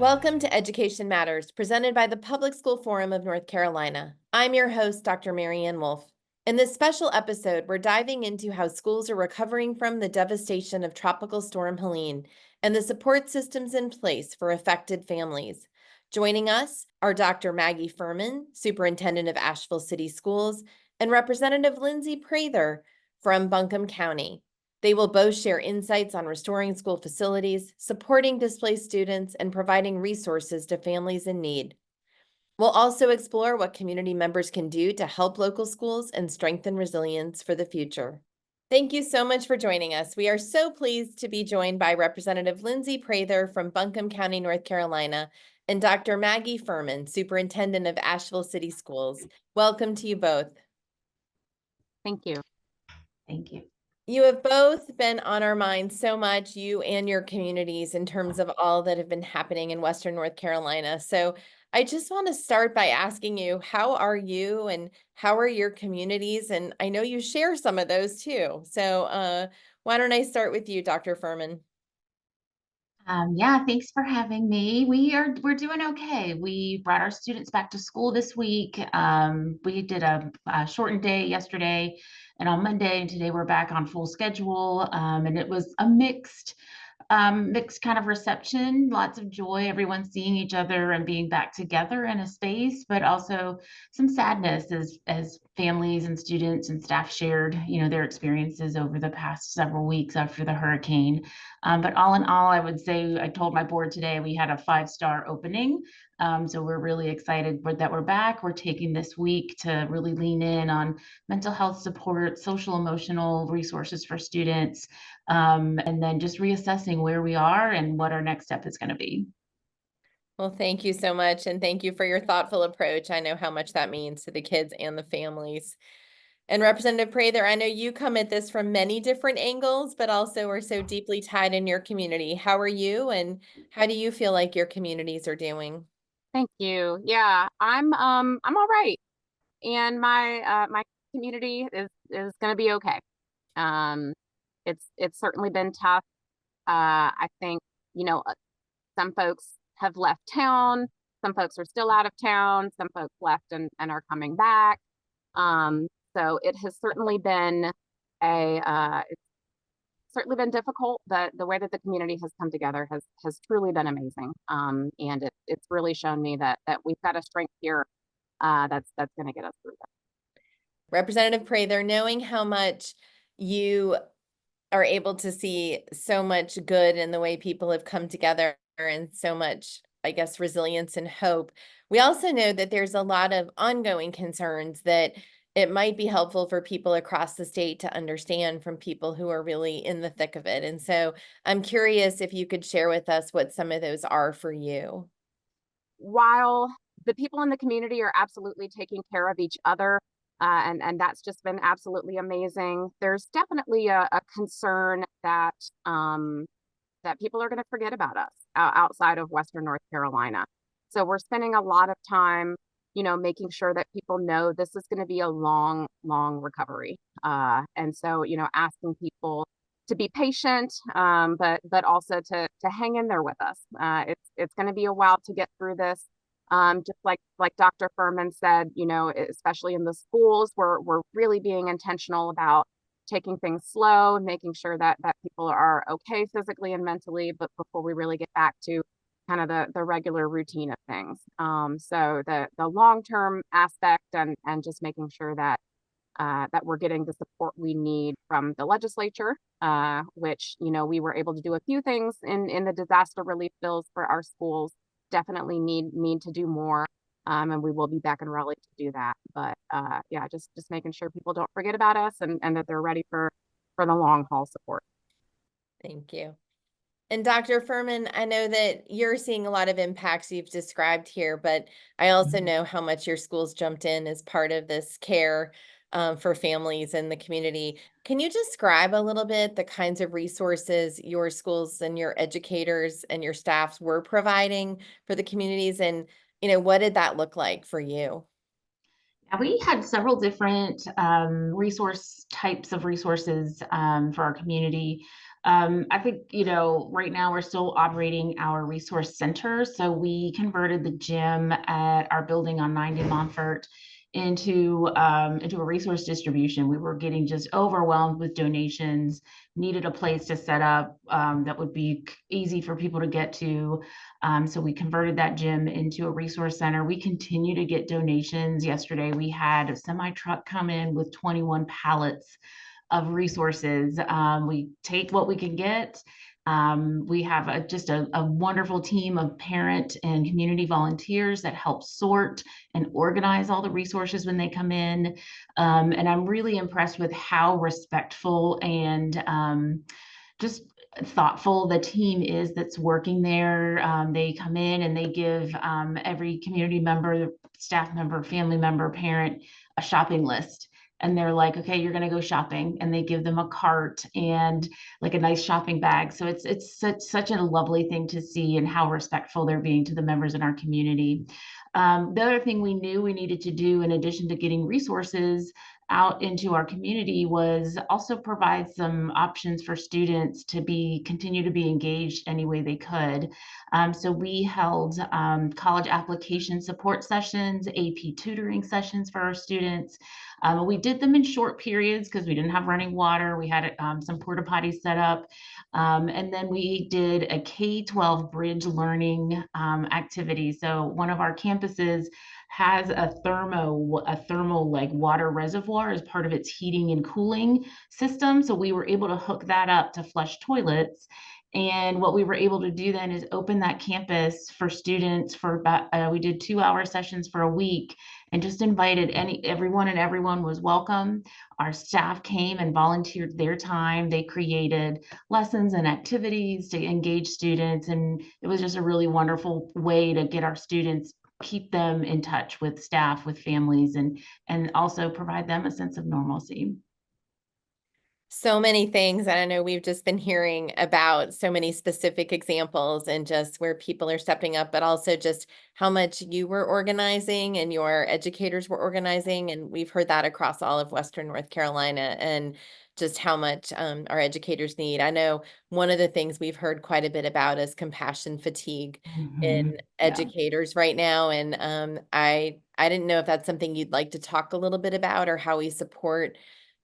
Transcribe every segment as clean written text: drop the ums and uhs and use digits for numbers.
Welcome to Education Matters, presented by the Public School Forum of North Carolina. I'm your host, Dr. Marianne Wolf. In this special episode, we're diving into how schools are recovering from the devastation of Tropical Storm Helene and the support systems in place for affected families. Joining us are Dr. Maggie Fehrman, Superintendent of Asheville City Schools, and Representative Lindsay Prather from Buncombe County. They will both share insights on restoring school facilities, supporting displaced students, and providing resources to families in need. We'll also explore what community members can do to help local schools and strengthen resilience for the future. Thank you so much for joining us. We are so pleased to be joined by Representative Lindsay Prather from Buncombe County, North Carolina, and Dr. Maggie Fehrman, Superintendent of Asheville City Schools. Welcome to you both. Thank you. Thank you. You have both been on our minds so much, you and your communities, in terms of all that have been happening in Western North Carolina. So I just want to start by asking you, how are you and how are your communities? And I know you share some of those too. So why don't I start with you, Dr. Fehrman? Yeah, thanks for having me. We're doing okay. We brought our students back to school this week. We did a shortened day yesterday and on Monday, and today we're back on full schedule. And it was a mixed kind of reception, lots of joy, everyone seeing each other and being back together in a space, but also some sadness as families and students and staff shared, their experiences over the past several weeks after the hurricane. But all in all, I would say, I told my board today we had a 5-star opening. So we're really excited that we're back. We're taking this week to really lean in on mental health support, social emotional resources for students, and then just reassessing where we are and what our next step is going to be. Well, thank you so much. And thank you for your thoughtful approach. I know how much that means to the kids and the families. And Representative Prather, I know you come at this from many different angles, but also are so deeply tied in your community. How are you, and how do you feel like your communities are doing? Thank you. Yeah, I'm all right. And my community is going to be okay. It's certainly been tough. I think, some folks have left town, some folks are still out of town, some folks left and are coming back. So it has certainly been it's certainly been difficult, but the way that the community has come together has truly been amazing. And it's really shown me that we've got a strength here that's going to get us through that. Representative Prather, knowing how much you are able to see so much good in the way people have come together and so much, I guess, resilience and hope, we also know that there's a lot of ongoing concerns that it might be helpful for people across the state to understand from people who are really in the thick of it. And so I'm curious if you could share with us what some of those are for you. While the people in the community are absolutely taking care of each other, and that's just been absolutely amazing, there's definitely a concern that that people are going to forget about us outside of Western North Carolina. So we're spending a lot of time, making sure that people know this is going to be a long, long recovery. And so, asking people to be patient, but also to hang in there with us. It's going to be a while to get through this. Just like Dr. Fehrman said, especially in the schools, we're really being intentional about taking things slow and making sure that people are okay physically and mentally, but before we really get back to kind of the regular routine of things. So the long-term aspect and just making sure that that we're getting the support we need from the legislature, which, we were able to do a few things in the disaster relief bills for our schools. Definitely need to do more. And we will be back in Raleigh to do that. But yeah, just making sure people don't forget about us and that they're ready for the long haul support. Thank you. And Dr. Fehrman, I know that you're seeing a lot of impacts you've described here, but I also know how much your schools jumped in as part of this care for families in the community. Can you describe a little bit the kinds of resources your schools and your educators and your staffs were providing for the communities? And, what did that look like for you? We had several different types of resources for our community. I think, right now we're still operating our resource center. So we converted the gym at our building on 90 Montfort into a resource distribution. We were getting just overwhelmed with donations, needed a place to set up that would be easy for people to get to. So we converted that gym into a resource center. We continue to get donations. Yesterday, we had a semi truck come in with 21 pallets of resources. We take what we can get. We have just a wonderful team of parent and community volunteers that help sort and organize all the resources when they come in. And I'm really impressed with how respectful and just thoughtful the team is that's working there. They come in and they give every community member, staff member, family member, parent a shopping list. And they're like, okay, you're going to go shopping. And they give them a cart and like a nice shopping bag. So it's such a lovely thing to see, and how respectful they're being to the members in our community. The other thing we knew we needed to do, in addition to getting resources out into our community, was also provide some options for students to continue to be engaged any way they could. So we held college application support sessions, AP tutoring sessions for our students. We did them in short periods because we didn't have running water. We had some porta potties set up. And then we did a K-12 bridge learning activity. So one of our campuses has a thermal like water reservoir as part of its heating and cooling system. So we were able to hook that up to flush toilets. And what we were able to do then is open that campus for students for about, we did 2-hour sessions for a week, and just invited everyone, and everyone was welcome. Our staff came and volunteered their time. They created lessons and activities to engage students. And it was just a really wonderful way to get our students, keep them in touch with staff, with families, and also provide them a sense of normalcy. So many things. I know we've just been hearing about so many specific examples and just where people are stepping up, but also just how much you were organizing and your educators were organizing. And we've heard that across all of Western North Carolina, and just how much our educators need. I know one of the things we've heard quite a bit about is compassion fatigue in Yeah. educators right now. And I didn't know if that's something you'd like to talk a little bit about, or how we support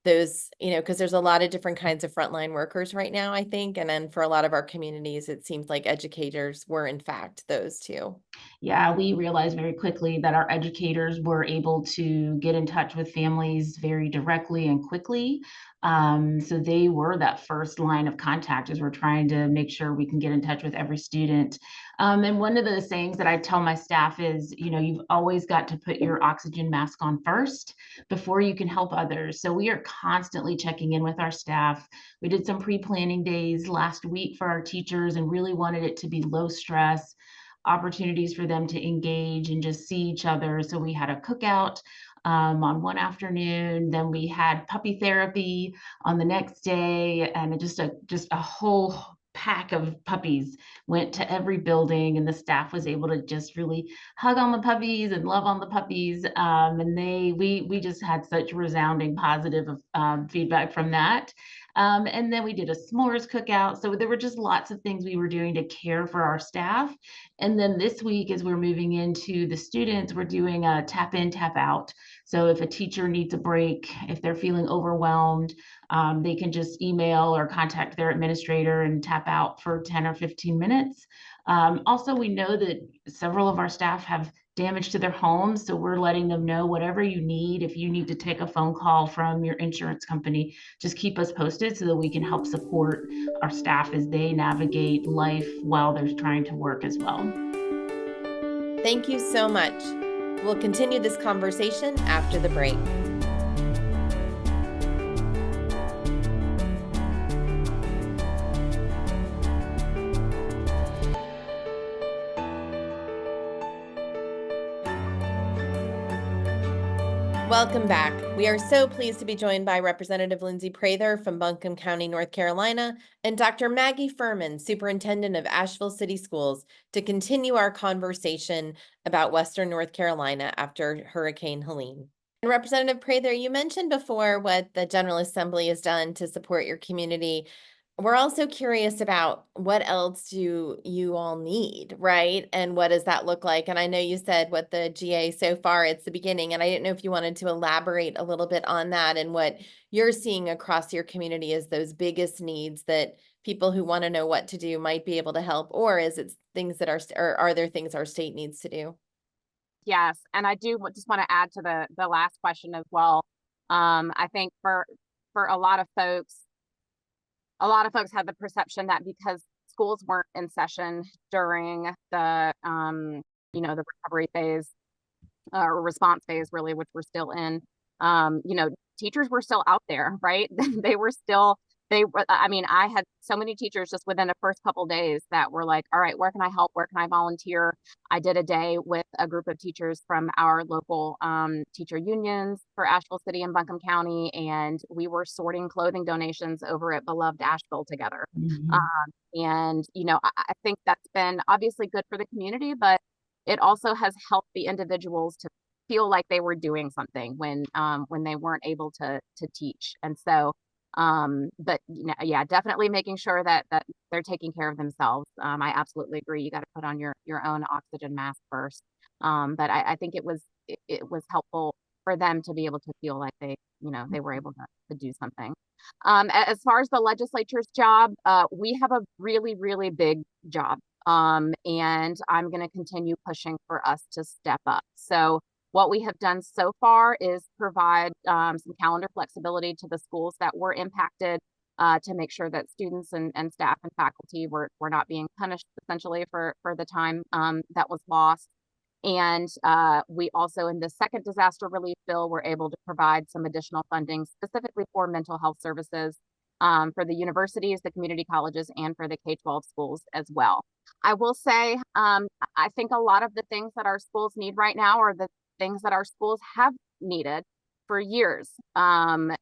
those, because there's a lot of different kinds of frontline workers right now, I think. And then for a lot of our communities, it seems like educators were in fact those two. Yeah, we realized very quickly that our educators were able to get in touch with families very directly and quickly. So they were that first line of contact as we're trying to make sure we can get in touch with every student. And one of the sayings that I tell my staff is, you've always got to put your oxygen mask on first before you can help others. So we are constantly checking in with our staff. We did some pre-planning days last week for our teachers and really wanted it to be low stress, opportunities for them to engage and just see each other. So we had a cookout on one afternoon, then we had puppy therapy on the next day, and just a whole pack of puppies went to every building, and the staff was able to just really hug on the puppies and love on the puppies. And we just had such resounding positive feedback from that. And then we did a s'mores cookout. So there were just lots of things we were doing to care for our staff. And then this week, as we're moving into the students, we're doing a tap in, tap out. So if a teacher needs a break, if they're feeling overwhelmed, they can just email or contact their administrator and tap out for 10 or 15 minutes. Also, we know that several of our staff have damage to their homes. So we're letting them know whatever you need. If you need to take a phone call from your insurance company, just keep us posted so that we can help support our staff as they navigate life while they're trying to work as well. Thank you so much. We'll continue this conversation after the break. Welcome back. We are so pleased to be joined by Representative Lindsay Prather from Buncombe County, North Carolina, and Dr. Maggie Fehrman, Superintendent of Asheville City Schools, to continue our conversation about Western North Carolina after Hurricane Helene. And Representative Prather, you mentioned before what the General Assembly has done to support your community. we're also curious about what else do you all need, right? And what does that look like? And I know you said what the GA so far, it's the beginning, and I didn't know if you wanted to elaborate a little bit on that and what you're seeing across your community as those biggest needs that people who want to know what to do might be able to help, or is it things that or are there things our state needs to do? Yes, and I do just want to add to the last question as well. I think for a lot of folks had the perception that because schools weren't in session during the the recovery phase or response phase, really, which we're still in, teachers were still out there, right? They were still, I mean, I had so many teachers just within the first couple days that were like, all right, where can I help? Where can I volunteer? I did a day with a group of teachers from our local teacher unions for Asheville City and Buncombe County, and we were sorting clothing donations over at beloved Asheville together. Mhm. And, I think that's been obviously good for the community, but it also has helped the individuals to feel like they were doing something when they weren't able to teach. And so, but yeah, definitely making sure that they're taking care of themselves. I absolutely agree. You got to put on your own oxygen mask first. But I think it was helpful for them to be able to feel like they were able to do something. As far as the legislature's job, we have a really, really big job. And I'm going to continue pushing for us to step up. So what we have done so far is provide some calendar flexibility to the schools that were impacted to make sure that students and staff and faculty were not being punished essentially for the time that was lost. And we also, in the second disaster relief bill, were able to provide some additional funding specifically for mental health services for the universities, the community colleges, and for the K-12 schools as well. I will say, I think a lot of the things that our schools need right now are the things that our schools have needed for years. We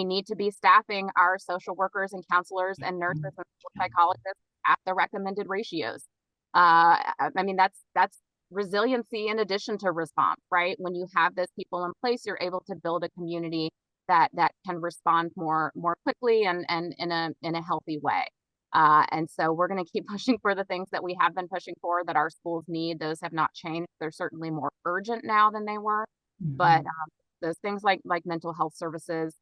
need to be staffing our social workers and counselors and nurses and psychologists at the recommended ratios. I mean, that's resiliency in addition to response, right? When you have those people in place, you're able to build a community that can respond more quickly and in a healthy way. And so we're going to keep pushing for the things that we have been pushing for that our schools need. Those have not changed. They're certainly more urgent now than they were. But those things like mental health services,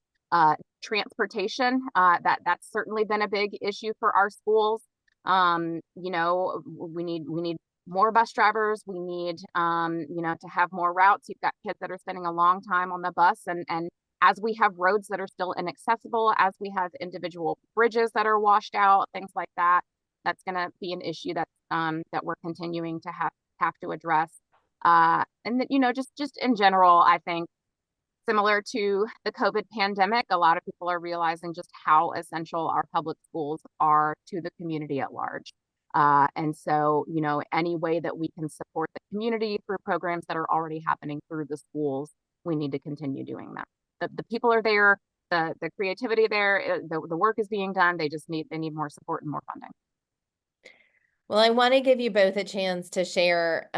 transportation, that's certainly been a big issue for our schools. We need more bus drivers. We need to have more routes. You've got kids that are spending a long time on the bus, and as we have roads that are still inaccessible, as we have individual bridges that are washed out, things like that, that's going to be an issue that we're continuing to have to address. And just in general, I think similar to the COVID pandemic, a lot of people are realizing just how essential our public schools are to the community at large. And so, any way that we can support the community through programs that are already happening through the schools, we need to continue doing that. The people are there, the creativity there, the work is being done. They need more support and more funding. Well, I want to give you both a chance to share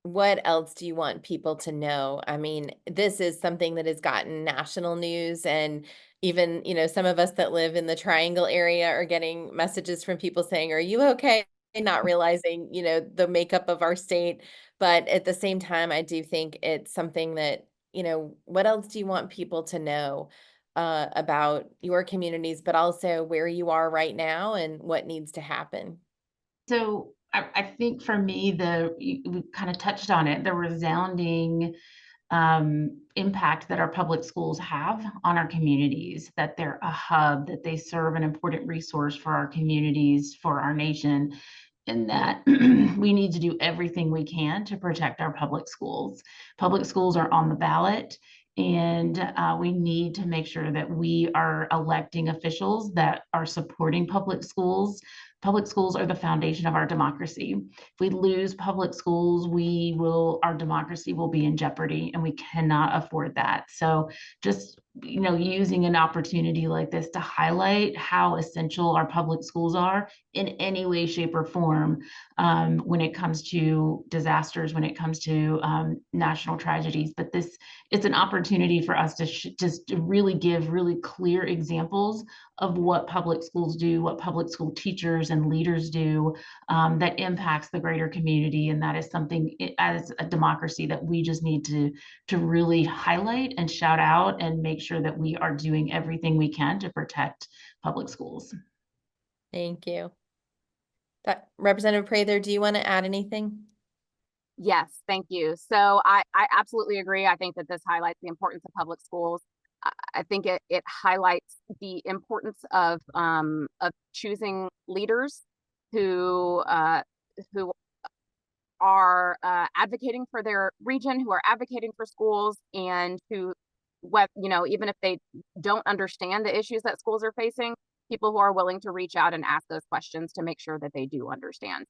what else do you want people to know? I mean, this is something that has gotten national news, and even, some of us that live in the Triangle area are getting messages from people saying, "Are you okay?" Not realizing, the makeup of our state. But at the same time, I do think it's something that, what else do you want people to know about your communities, but also where you are right now and what needs to happen? So I think for me, we kind of touched on it, the resounding impact that our public schools have on our communities, that they're a hub, that they serve an important resource for our communities, for our nation, and that we need to do everything we can to protect our public schools. Public schools are on the ballot, and we need to make sure that we are electing officials that are supporting public schools. Public schools are the foundation of our democracy. If we lose public schools, our democracy will be in jeopardy, and we cannot afford that. So just, using an opportunity like this to highlight how essential our public schools are in any way, shape, or form, when it comes to disasters, when it comes to national tragedies. But it's an opportunity for us to just to really give really clear examples of what public schools do, what public school teachers and leaders do, that impacts the greater community. And that is something as a democracy that we just need to really highlight and shout out and make sure that we are doing everything we can to protect public schools. Thank you. Representative Prather, do you want to add anything? Yes, thank you. So I absolutely agree. I think that this highlights the importance of public schools. I think it highlights the importance of choosing leaders who are advocating for their region, who are advocating for schools, and who, even if they don't understand the issues that schools are facing, people who are willing to reach out and ask those questions to make sure that they do understand.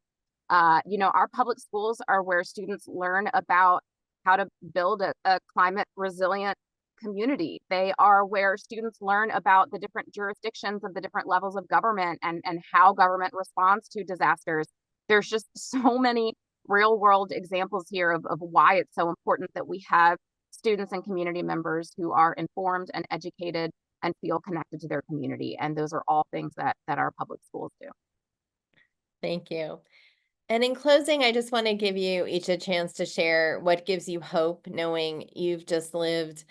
Our public schools are where students learn about how to build a climate resilient community. They are where students learn about the different jurisdictions of the different levels of government and how government responds to disasters. There's just so many real world examples here of why it's so important that we have students and community members who are informed and educated and feel connected to their community. And those are all things that our public schools do. Thank you. And in closing, I just want to give you each a chance to share what gives you hope, knowing you've just lived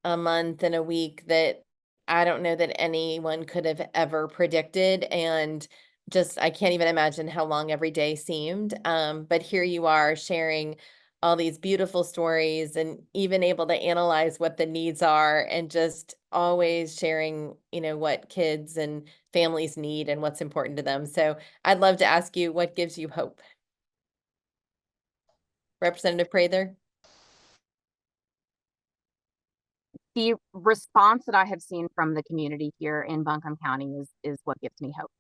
a month and a week that I don't know that anyone could have ever predicted. And just, I can't even imagine how long every day seemed. But here you are sharing all these beautiful stories and even able to analyze what the needs are and just always sharing, what kids and families need and what's important to them. So I'd love to ask you, what gives you hope? Representative Prather? The response that I have seen from the community here in Buncombe County is what gives me hope.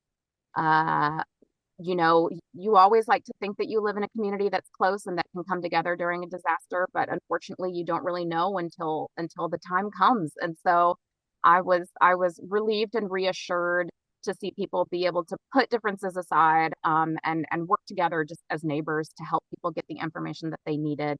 You always like to think that you live in a community that's close and that can come together during a disaster, but unfortunately you don't really know until the time comes. And so I was relieved and reassured to see people be able to put differences aside and work together just as neighbors to help people get the information that they needed.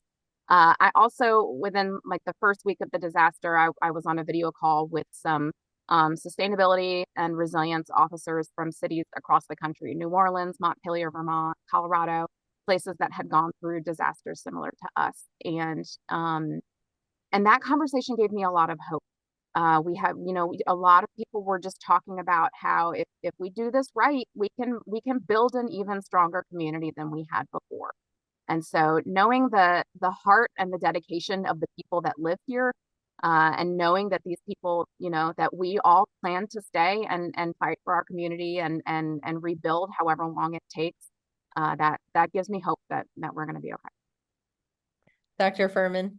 I also, within like the first week of the disaster, I was on a video call with some sustainability and resilience officers from cities across the country: New Orleans, Montpelier, Vermont, Colorado, places that had gone through disasters similar to us. And that conversation gave me a lot of hope. We have, a lot of people were just talking about how if we do this right, we can build an even stronger community than we had before. And so knowing the heart and the dedication of the people that live here, and knowing that these people, that we all plan to stay and fight for our community and rebuild however long it takes, that gives me hope that we're going to be okay. Dr. Fehrman?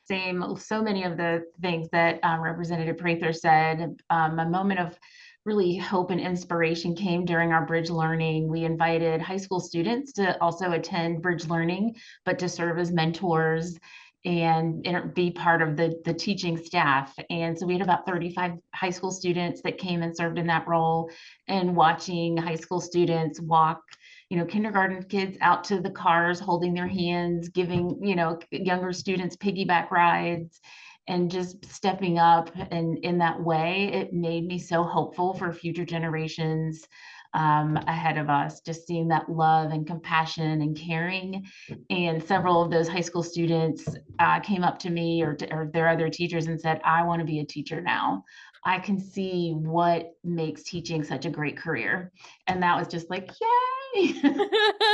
Same, so many of the things that Representative Prather said. A moment of really hope and inspiration came during our Bridge Learning. We invited high school students to also attend Bridge Learning, but to serve as mentors and be part of the teaching staff. And so we had about 35 high school students that came and served in that role, and watching high school students walk kindergarten kids out to the cars, holding their hands, giving, younger students piggyback rides, and just stepping up. And in that way, it made me so hopeful for future generations ahead of us, just seeing that love and compassion and caring. And several of those high school students came up to me or their other teachers and said, "I want to be a teacher now. I can see what makes teaching such a great career." And that was just like, yay.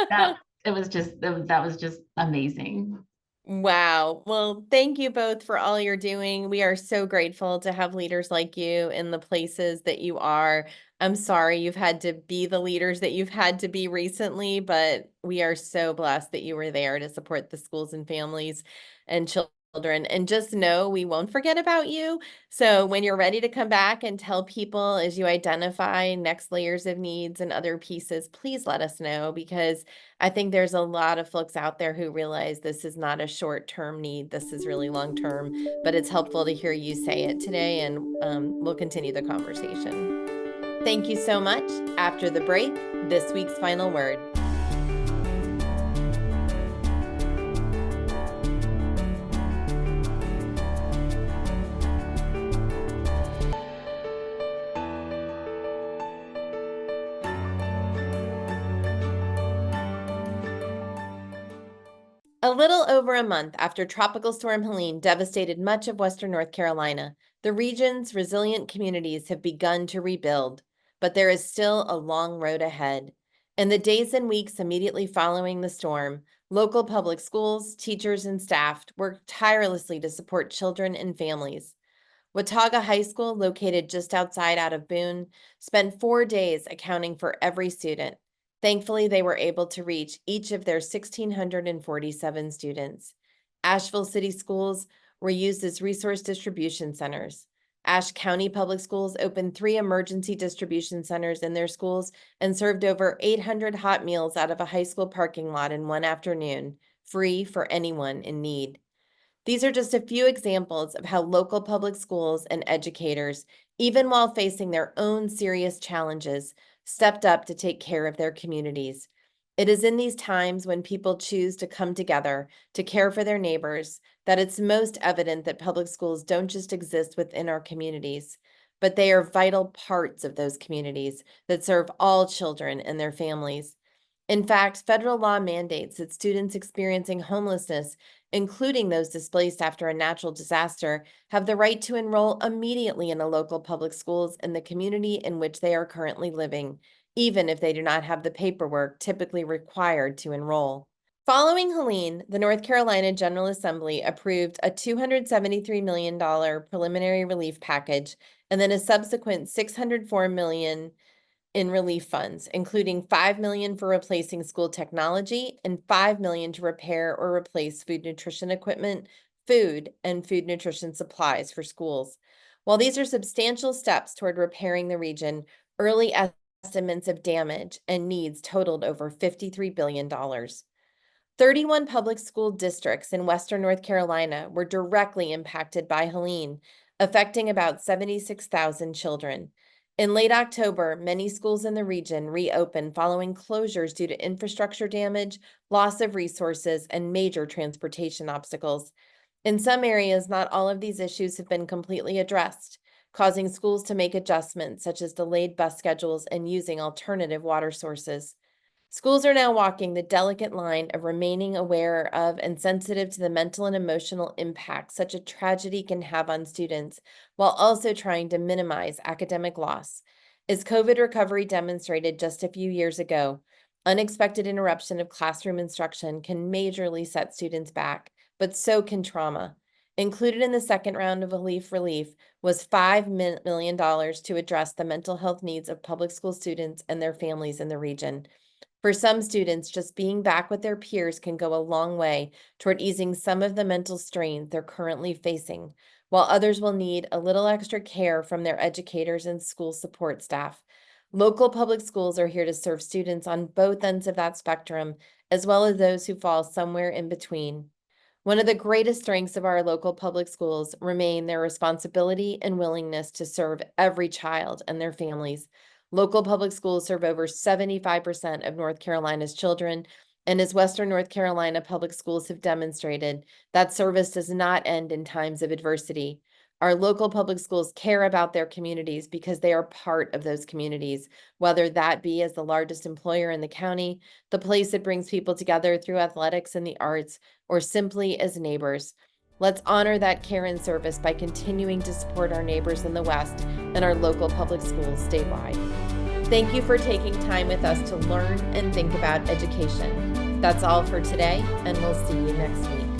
that was just amazing. Wow. Well, thank you both for all you're doing. We are so grateful to have leaders like you in the places that you are. I'm sorry you've had to be the leaders that you've had to be recently, but we are so blessed that you were there to support the schools and families and children. And just know we won't forget about you. So when you're ready to come back and tell people as you identify next layers of needs and other pieces, please let us know, because I think there's a lot of folks out there who realize this is not a short-term need. This is really long-term, but it's helpful to hear you say it today, and we'll continue the conversation. Thank you so much. After the break, this week's final word. A little over a month after Tropical Storm Helene devastated much of western North Carolina, the region's resilient communities have begun to rebuild, but there is still a long road ahead. In the days and weeks immediately following the storm, local public schools, teachers, and staff worked tirelessly to support children and families. Watauga High School, located just outside out of Boone, spent 4 days accounting for every student. Thankfully, they were able to reach each of their 1,647 students. Asheville City Schools were used as resource distribution centers. Ashe County Public Schools opened 3 emergency distribution centers in their schools and served over 800 hot meals out of a high school parking lot in one afternoon, free for anyone in need. These are just a few examples of how local public schools and educators, even while facing their own serious challenges, stepped up to take care of their communities. It is in these times when people choose to come together to care for their neighbors that it's most evident that public schools don't just exist within our communities, but they are vital parts of those communities that serve all children and their families. In fact, federal law mandates that students experiencing homelessness, including those displaced after a natural disaster, have the right to enroll immediately in a local public schools in the community in which they are currently living, even if they do not have the paperwork typically required to enroll. Following Helene, the North Carolina General Assembly approved a $273 million preliminary relief package and then a subsequent $604 million in relief funds, including $5 million for replacing school technology and $5 million to repair or replace food nutrition equipment, food, and food nutrition supplies for schools. While these are substantial steps toward repairing the region, early estimates of damage and needs totaled over $53 billion. 31 public school districts in western North Carolina were directly impacted by Helene, affecting about 76,000 children. In late October, many schools in the region reopened following closures due to infrastructure damage, loss of resources, and major transportation obstacles. In some areas, not all of these issues have been completely addressed, causing schools to make adjustments such as delayed bus schedules and using alternative water sources. Schools are now walking the delicate line of remaining aware of and sensitive to the mental and emotional impact such a tragedy can have on students, while also trying to minimize academic loss. As COVID recovery demonstrated just a few years ago, unexpected interruption of classroom instruction can majorly set students back, but so can trauma. Included in the second round of relief was $5 million to address the mental health needs of public school students and their families in the region. For some students, just being back with their peers can go a long way toward easing some of the mental strain they're currently facing, while others will need a little extra care from their educators and school support staff. Local public schools are here to serve students on both ends of that spectrum, as well as those who fall somewhere in between. One of the greatest strengths of our local public schools remain their responsibility and willingness to serve every child and their families. Local public schools serve over 75% of North Carolina's children, and as Western North Carolina public schools have demonstrated, that service does not end in times of adversity. Our local public schools care about their communities because they are part of those communities, whether that be as the largest employer in the county, the place that brings people together through athletics and the arts, or simply as neighbors. Let's honor that care and service by continuing to support our neighbors in the West and our local public schools statewide. Thank you for taking time with us to learn and think about education. That's all for today, and we'll see you next week.